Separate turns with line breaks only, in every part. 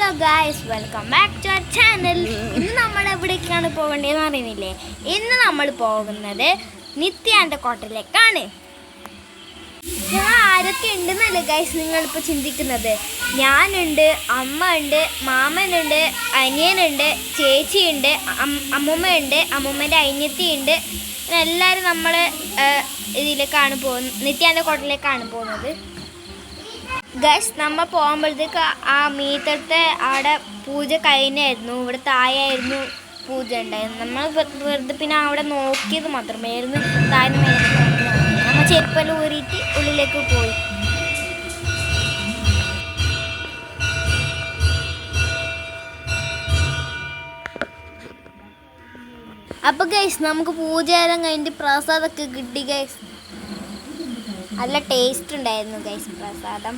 Hello guys, welcome back to our channel. ഇന്ന് നമ്മൾ എവിടേക്കാണ് പോകേണ്ടതെന്ന് അറിയുന്നില്ലേ? ഇന്ന് നമ്മൾ പോകുന്നത് നിത്യാൻ്റെ കോട്ടയിലേക്കാണ്. ഞങ്ങൾ ആരൊക്കെ ഉണ്ടെന്നല്ലേ ഗായ്സ് നിങ്ങളിപ്പോൾ ചിന്തിക്കുന്നത്? ഞാനുണ്ട്, അമ്മ ഉണ്ട്, മാമനുണ്ട്, അനിയനുണ്ട്, ചേച്ചിയുണ്ട്, അമ്മൂമ്മയുണ്ട്, അമ്മൂമ്മേൻ്റെ അനിയത്തിയുണ്ട്. എല്ലാവരും നമ്മൾ ഇതിലേക്കാണ് പോകുന്നത്, നിത്യാൻ്റെ കോട്ടയിലേക്കാണ് പോകുന്നത്. ഗൈസ്, നമ്മൾ പോകുമ്പോഴത്തേക്ക് ആ മീറ്റത്തെ അവിടെ പൂജ കഴിഞ്ഞായിരുന്നു. ഇവിടെ തായായിരുന്നു പൂജ ഉണ്ടായിരുന്നു. നമ്മൾ വെറുതെ പിന്നെ അവിടെ നോക്കിയത് മാത്രമായിരുന്നു. താഴ്ന്ന മേലെ നമ്മൾ ചെരുപ്പെല്ലാം ഊരിയിട്ട് ഉള്ളിലേക്ക് പോയി. അപ്പോൾ ഗൈസ്, നമുക്ക് പൂജയെല്ലാം കഴിഞ്ഞിട്ട് പ്രസാദമൊക്കെ കിട്ടി ഗൈസ്. നല്ല ടേസ്റ്റ് ഉണ്ടായിരുന്നു ഗൈസ് പ്രസാദം.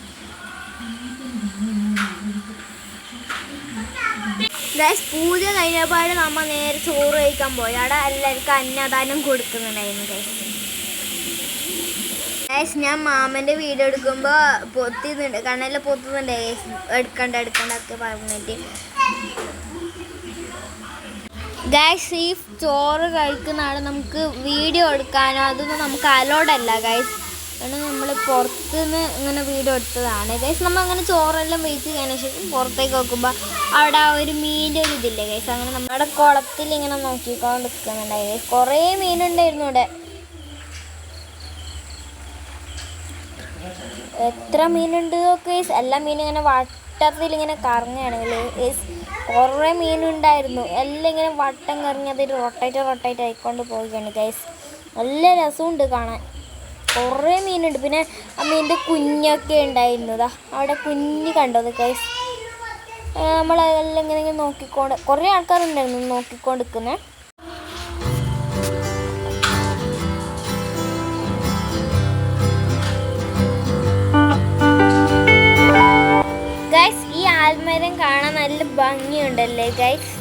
ഗൈസ്, പൂജ കഴിഞ്ഞപാട് നമ്മൾ നേരെ ചോറ് കഴിക്കാൻ പോയി. അവിടെ എല്ലാവർക്കും അന്നദാനം കൊടുക്കുന്നുണ്ടായിരുന്നു ഗൈസ്. ഗൈസ്, ഞാൻ മാമൻ്റെ വീഡിയോ എടുക്കുമ്പോൾ പൊത്തുന്നുണ്ട്, കണ്ണെല്ലാം പൊത്തുന്നുണ്ട് ഗൈസ്. എടുക്കണ്ട ഒക്കെ പറഞ്ഞിട്ട് ഗൈസ്, ഈ ചോറ് കഴിക്കുന്ന ആൾ നമുക്ക് വീഡിയോ എടുക്കാനോ അതൊന്നും നമുക്ക് അലോഡല്ല ഗൈസ്. കാരണം നമ്മൾ പുറത്തുനിന്ന് ഇങ്ങനെ വീഡിയോ എടുത്തതാണ് ഗൈസ്. നമ്മൾ അങ്ങനെ ചോറെല്ലാം വെച്ച് കഴിഞ്ഞ ശേഷം പുറത്തേക്ക് നോക്കുമ്പോൾ അവിടെ ഒരു മീനിൻ്റെ ഒരു ഇതില്ലേ ഗൈസ്. അങ്ങനെ നമ്മുടെ കുളത്തിൽ ഇങ്ങനെ നോക്കിക്കൊണ്ട് നിൽക്കുന്നുണ്ടായി ഗൈസ്. കുറേ മീനുണ്ടായിരുന്നു ഇവിടെ. എത്ര മീനുണ്ട് ഗൈസ്? എല്ലാ മീനും ഇങ്ങനെ വട്ടത്തിൽ ഇങ്ങനെ കറങ്ങുകയാണെങ്കിൽ ഗൈസ്. കുറേ മീനുണ്ടായിരുന്നു. എല്ലാം ഇങ്ങനെ വട്ടം കറങ്ങി അതൊരു റൊട്ടേറ്റ് ആയിക്കൊണ്ട് പോവുകയാണ് ഗൈസ്. നല്ല രസമുണ്ട് കാണാൻ. കുറേ മീനുണ്ട്. പിന്നെ ആ മീനിൻ്റെ കുഞ്ഞൊക്കെ ഉണ്ടായിരുന്നതാ അവിടെ കുഞ്ഞ് കണ്ടത് ഗൈസ്. നമ്മളതെല്ലാം ഇങ്ങനെ നോക്കിക്കൊണ്ട് കുറേ ആൾക്കാരുണ്ടായിരുന്നു നോക്കിക്കൊണ്ട് നിൽക്കുന്നത്. ഗൈസ്, ഈ ആൽമരം കാണാൻ നല്ല ഭംഗിയുണ്ടല്ലേ ഗൈസ്.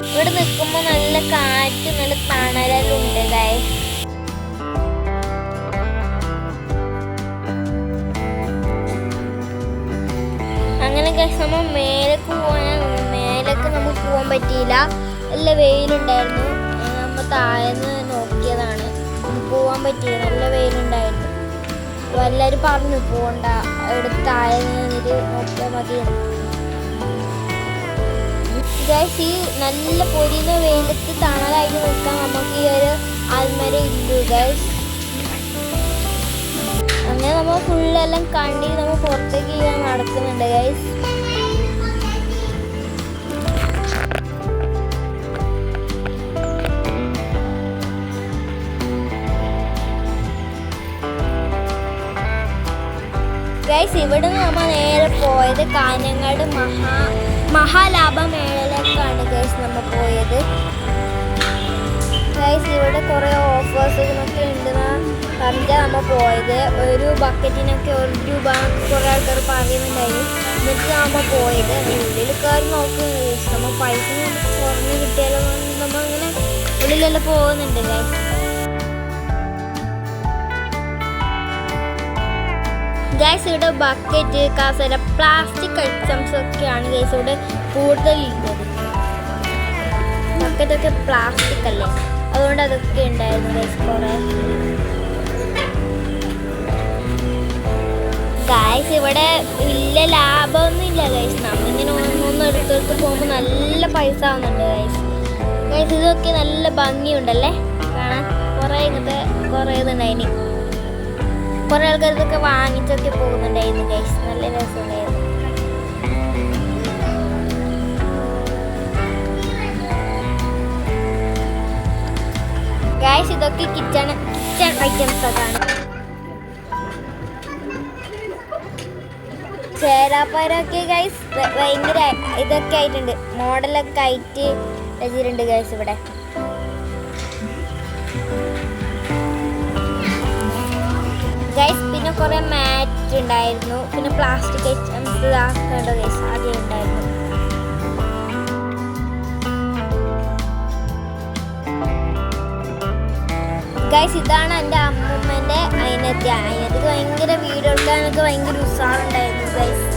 ഇവിടെ നിൽക്കുമ്പോൾ നല്ല കാറ്റ്, നല്ല തണലെല്ലാം ഉണ്ട് ഗൈസ്. അങ്ങനെ ഗൈസ്, നമ്മൾ മേലേക്ക് നമുക്ക് പോകാൻ പറ്റിയില്ല. നല്ല വെയിലുണ്ടായിരുന്നു. നമ്മൾ താഴേന്ന് നോക്കിയതാണ്, പോകാൻ പറ്റിയില്ല. നല്ല വെയിലുണ്ടായിരുന്നു. അപ്പോൾ എല്ലാവരും പറഞ്ഞു പോകണ്ട, ഇവിടെ താഴെ നിന്നിട്ട് നോക്കിയാൽ മതി. ഗൈസ്, ഈ നല്ല പൊരിയുന്ന വെയിലത്ത് തണലായിട്ട് നിൽക്കാൻ നമുക്ക് ഈ ഒരു ആൽമരം ഇല്ലു ഗൈസ്. അങ്ങനെ നമ്മൾ ഫുള്ളെല്ലാം കണ്ടി നമ്മൾ പുറത്തേക്ക് നടക്കുന്നുണ്ട് ഗൈസ്. ഗൈസ്, ഇവിടെ നിന്ന് നമ്മൾ നേരെ പോയത് കാഞ്ഞങ്ങാട് മഹാലാഭമേളയിലേക്കാണ് ഗൈസ് നമ്മൾ പോയത്. ഗൈസ്, ഇവിടെ കുറേ ഓഫേഴ്സുകളൊക്കെ ഉണ്ടെന്ന് പറഞ്ഞാൽ നമ്മൾ പോയത്. ഒരു ബക്കറ്റിനൊക്കെ 1 രൂപ കുറേ ആൾക്കാർ പറയുന്നുണ്ടായിരുന്നു. എന്നിട്ട് നമ്മൾ പോയത് ഉള്ളിൽ കയറി നോക്കുന്നത് ഗൈസ്. നമ്മൾ പൈസ കുറഞ്ഞ് കിട്ടിയാലോ നമ്മൾ ഇങ്ങനെ ഉള്ളിലെല്ലാം പോകുന്നുണ്ട് ഗൈസ്. ഗൈസ്, ഇവിടെ ബക്കറ്റ്, കസേര, പ്ലാസ്റ്റിക് ഐറ്റംസ് ഒക്കെയാണ് ഗൈസ് ഇവിടെ കൂടുതലുള്ളത്. ബക്കറ്റൊക്കെ പ്ലാസ്റ്റിക് അല്ലേ, അതുകൊണ്ട് അതൊക്കെ ഉണ്ടായിരുന്നു ഗൈസ് കുറേ. ഗൈസ്, ഇവിടെ വലിയ ലാഭമൊന്നും ഇല്ല ഗൈസ്. നമ്മളിങ്ങനെ ഒന്നൊന്നും എടുത്തെടുത്ത് പോകുമ്പോൾ നല്ല പൈസ ആവുന്നുണ്ട് ഗൈസ്. ഗൈസ്, ഇതൊക്കെ നല്ല ഭംഗിയുണ്ടല്ലേ കാണാൻ. കുറേ ഇതുണ്ടായിന്. കുറേ ആൾക്കാർ ഇതൊക്കെ വാങ്ങിച്ചൊക്കെ പോകുന്നുണ്ടായിരുന്നു ഗൈസ്. നല്ല രസമുണ്ടായിരുന്നു. ഗൈസ്, ഇതൊക്കെ കിച്ചൺ ഐറ്റംസ് ഒക്കെയാണ്. ചേരാപ്പാരൊക്കെ ഗൈസ് ഭയങ്കര ഇതൊക്കെ ആയിട്ടുണ്ട്, മോഡലൊക്കെ ആയിട്ട് വെച്ചിട്ടുണ്ട് ഗൈസ് ഇവിടെ. ഗൈസ്, പിന്നെ കുറേ മാറ്റ് ഉണ്ടായിരുന്നു. പിന്നെ പ്ലാസ്റ്റിക് ഐറ്റംസ് കണ്ടോ ഗൈസ്, ആദ്യം ഉണ്ടായിരുന്നു. ഗൈസ്, ഇതാണ് എൻ്റെ അമ്മൂമ്മേൻ്റെ അനിയത്തി. ഭയങ്കര വീഡിയോ എടുക്കാനൊക്കെ ഭയങ്കര ഉത്സാഹമുണ്ടായിരുന്നു ഗൈസ്.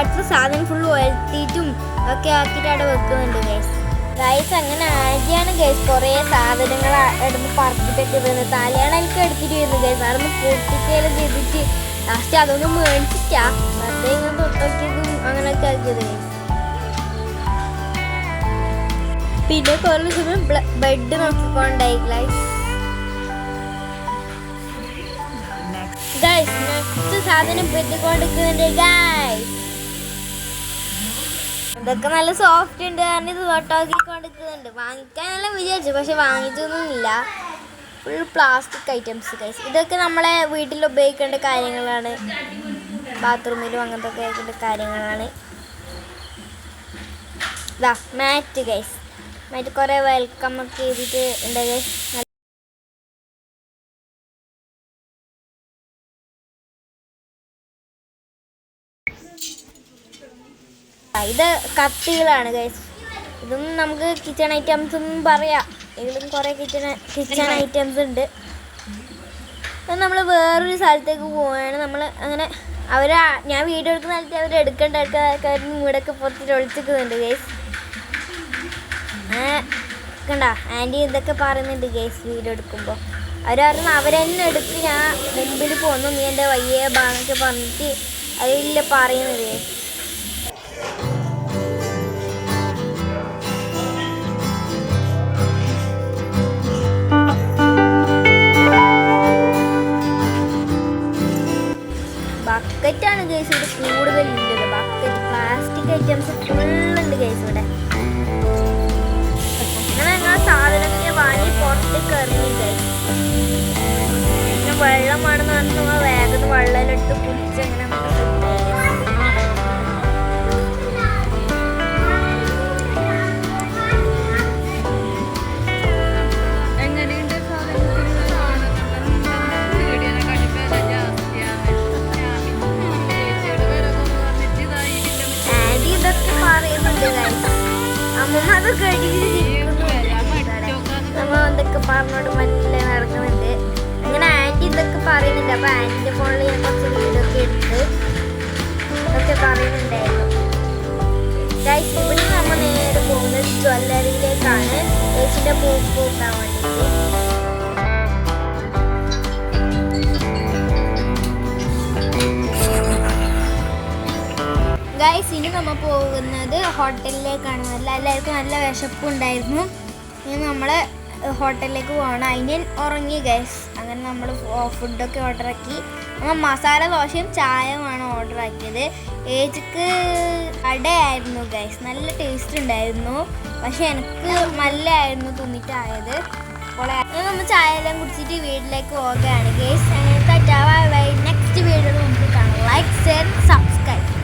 ബാക്കിൽ സാധനം ഫുള്ള് ഉയർത്തിയിട്ടും ഒക്കെ ആക്കിയിട്ട് അവിടെ വെക്കുന്നുണ്ട് ഗൈസ്. ഗൈസ് അങ്ങനെ ആദ്യമാണ് ഗൈസ് കുറേ സാധനങ്ങൾ എടുത്ത് പറക്കിട്ടൊക്കെ ഇരുന്നത്. തലയാണ് എനിക്ക് എടുത്തിട്ട് വരുന്നത് ഗൈസ്. അതൊന്ന് പൊട്ടിക്കലും ചെയ്തിട്ട് ലാസ്റ്റ് അതൊന്നും മേടിച്ചിട്ടാ വെറുതെ ഇങ്ങനെ തൊട്ടൊക്കെയതും അങ്ങനെയൊക്കെ ആക്കിയത് ഗൈസ്. പിന്നെ കുറേ സമയം ബെഡ് നോക്കിക്കൊണ്ടായി ഗൈസ്. ഗൈസ് നെക്സ്റ്റ് സാധനം പെട്ടിക്കൊണ്ടിരിക്കുന്നുണ്ട് ഗൈസ്. ഇതൊക്കെ നല്ല സോഫ്റ്റ് ഉണ്ട് കാരണം ഇത് തൊട്ടാക്കിക്കൊണ്ടിരിക്കുന്നുണ്ട്. വാങ്ങിക്കാനെല്ലാം വിചാരിച്ചു പക്ഷെ വാങ്ങിച്ചൊന്നുമില്ല. Full plastic items guys. ഇതൊക്കെ നമ്മളെ വീട്ടിൽ ഉപയോഗിക്കേണ്ട കാര്യങ്ങളാണ്. ബാത്റൂമിലും അങ്ങനത്തെ ഒക്കെ ആക്കേണ്ട കാര്യങ്ങളാണ്. ഇതാ മാറ്റ് ഗൈസ്. മാറ്റ് കുറേ വെൽക്കം ഒക്കെ ചെയ്തിട്ട് ഉണ്ട് ഗൈസ്. ഇത് കത്തികളാണ് ഗൈസ്. ഇതൊന്നും നമുക്ക് കിച്ചൺ ഐറ്റംസ് ഒന്നും പറയാം. ഇതിലും കുറേ കിച്ചൺ ഐറ്റംസ് ഉണ്ട്. നമ്മൾ വേറൊരു സ്ഥലത്തേക്ക് പോവുകയാണ്. നമ്മൾ അങ്ങനെ ഞാൻ വീഡിയോ എടുക്കുന്ന സ്ഥലത്ത് അവർ എടുക്കേണ്ട ആൾക്കാരും ഇവിടെയൊക്കെ പുറത്തിട്ട് ഒളിച്ചിരിക്കുന്നുണ്ട് ഗൈസ്. കണ്ട ആൻറ്റി ഇതൊക്കെ പറയുന്നുണ്ട് ഗൈസ് വീഡിയോ എടുക്കുമ്പോൾ. അവരെന്നെ എടുത്ത് ഞാൻ മുമ്പിൽ പോന്നു നീ എൻ്റെ വയ്യ ഭാഗമൊക്കെ പറഞ്ഞിട്ട് അതിൽ പറയുന്നത് ഗൈസ്. ബക്കറ്റാണ് ഗൈസ് ഇവിടെ കൂടുതലുള്ളത്. ബക്കറ്റ് പ്ലാസ്റ്റിക് ഐറ്റംസ് ഫുള്ളുണ്ട് ഗൈസ് ഇവിടെ. അങ്ങനെ ഞങ്ങൾ സാധനമൊക്കെ വാങ്ങി പുറത്തേക്ക് ഇറങ്ങി ഗൈസ്. പിന്നെ വെള്ളമാണെന്ന് പറഞ്ഞാൽ വേഗം വെള്ളമിലിട്ട് കുടിച്ച് അങ്ങനെ അമ്മ അതൊക്കെ നമ്മ എന്തൊക്കെ പറഞ്ഞോണ്ട് മനസ്സിലായി നടക്കുന്നുണ്ട്. അങ്ങനെ ആൻറ്റി ഇതൊക്കെ പറയുന്നുണ്ട്. അപ്പൊ ആൻറ്റിന്റെ ഫോണിൽ ഞാൻ കുറച്ച് വീഡിയോ ഒക്കെ എടുത്ത് ഇതൊക്കെ പറയുന്നുണ്ടായിരുന്നു ഗൈസ്. ഇവിടെ നമ്മൾ നേരെ പോകുന്നത് ജ്വല്ലറിയിലേക്കാണ് ചേച്ചിന്റെ മൂക്ക് നോക്കാൻ വേണ്ടിയിട്ട്. ഗൈസ് ഇനി നമ്മൾ പോകുന്നത് ഹോട്ടലിലേക്കാണ്. എല്ലാവർക്കും നല്ല വിശപ്പുണ്ടായിരുന്നു. ഇനി നമ്മൾ ഹോട്ടലിലേക്ക് പോകണം. അതിന് ഉറങ്ങി ഗൈസ്. അങ്ങനെ നമ്മൾ ഫുഡൊക്കെ ഓർഡറാക്കി. നമ്മൾ മസാല ദോശയും ചായയുമാണ് ഓർഡർ ആക്കിയത്. ഏച്ചിക്ക് അടയായിരുന്നു ഗൈസ്. നല്ല ടേസ്റ്റ് ഉണ്ടായിരുന്നു പക്ഷെ എനിക്ക് നല്ലതായിരുന്നു തിന്നിട്ടായത്. അപ്പോൾ നമ്മൾ ചായ എല്ലാം കുടിച്ചിട്ട് വീട്ടിലേക്ക് പോവുകയാണ് ഗൈസ്. നെക്സ്റ്റ് വീഡിയോയിൽ നമുക്ക് കാണാം. Like share subscribe.